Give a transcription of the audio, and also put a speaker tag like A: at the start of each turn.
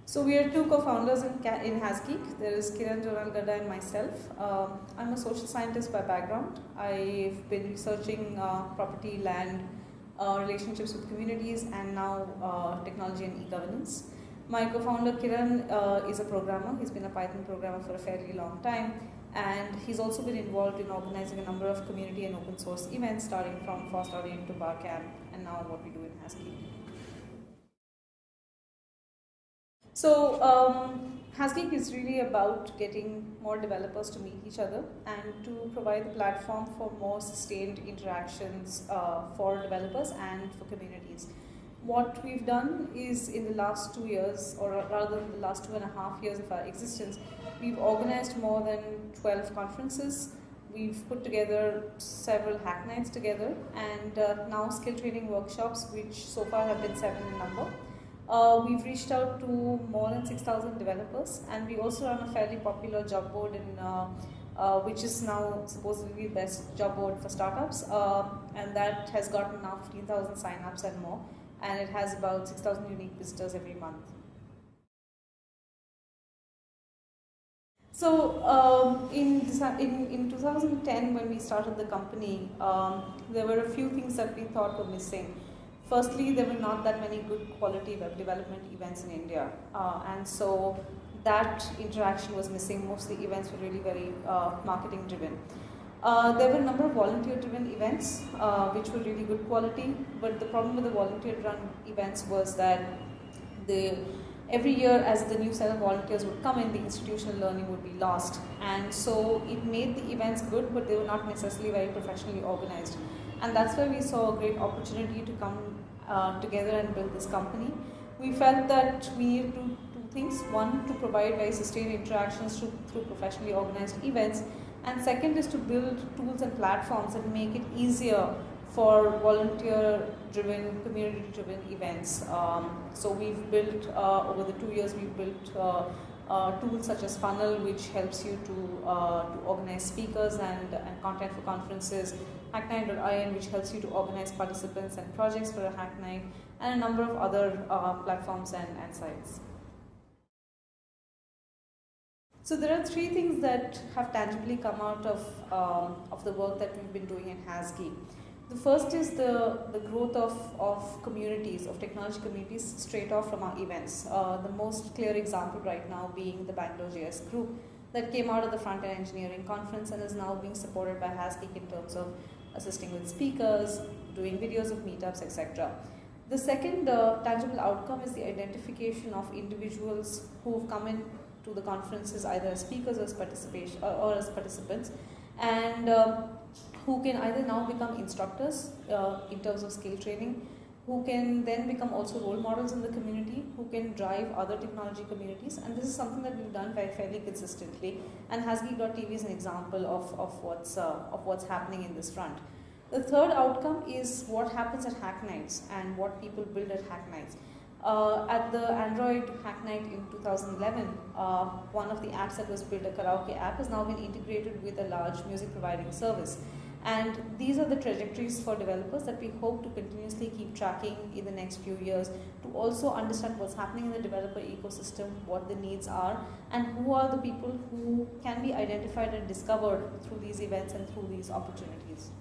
A: So we are two co-founders in HasGeek. There is Kiran Joran-Gadda and myself. I'm a social scientist by background. I've been researching property, land, relationships with communities, and now technology and e-governance. My co-founder Kiran is a programmer. He's been a Python programmer for a fairly long time, and he's also been involved in organizing a number of community and open source events, starting from Fast Audience to Barcamp, and now what we do in HasGeek. So HasGeek is really about getting more developers to meet each other and to provide the platform for more sustained interactions for developers and for communities. What we've done is in the last 2 years, or rather the last 2.5 years of our existence, we've organized more than 12 conferences. We've put together several hack nights together, and now skill training workshops, which so far have been 7 in number. We've reached out to more than 6,000 developers, and we also run a fairly popular job board which is now supposedly the best job board for startups, and that has gotten now 15,000 signups and more, and it has about 6,000 unique visitors every month. So in 2010, when we started the company, there were a few things that we thought were missing. Firstly, there were not that many good quality web development events in India, and so that interaction was missing. Most of the events were really very marketing driven. There were a number of volunteer driven events which were really good quality, but the problem with the volunteer run events was that every year as the new set of volunteers would come in, the institutional learning would be lost, and so it made the events good, but they were not necessarily very professionally organized. And that's why we saw a great opportunity to come together and build this company. We felt that we needed to do two things. One, to provide very sustained interactions through professionally organized events, and second is to build tools and platforms that make it easier for volunteer-driven, community-driven events. So we've built, over the 2 years, we've built tools such as Funnel, which helps you to organize speakers and content for conferences, Hacknight.in, which helps you to organize participants and projects for a Hack Night, and a number of other platforms and sites. So there are 3 things that have tangibly come out of the work that we've been doing in HasGeek. The first is the growth of communities, of technology communities, straight off from our events. The most clear example right now being the Bangalore JS group that came out of the front-end engineering conference and is now being supported by HasGeek in terms of assisting with speakers, doing videos of meetups, etc. The second tangible outcome is the identification of individuals who've come in to the conferences either as speakers or as participants, and who can either now become instructors in terms of skill training, who can then become also role models in the community, who can drive other technology communities, and this is something that we've done fairly consistently, and HasGeek.tv is an example of what's happening in this front. The third outcome is what happens at Hack Nights and what people build at Hack Nights. At the Android Hack Night in 2011, one of the apps that was built, a karaoke app, has now been integrated with a large music providing service. And these are the trajectories for developers that we hope to continuously keep tracking in the next few years, to also understand what's happening in the developer ecosystem, what the needs are, and who are the people who can be identified and discovered through these events and through these opportunities.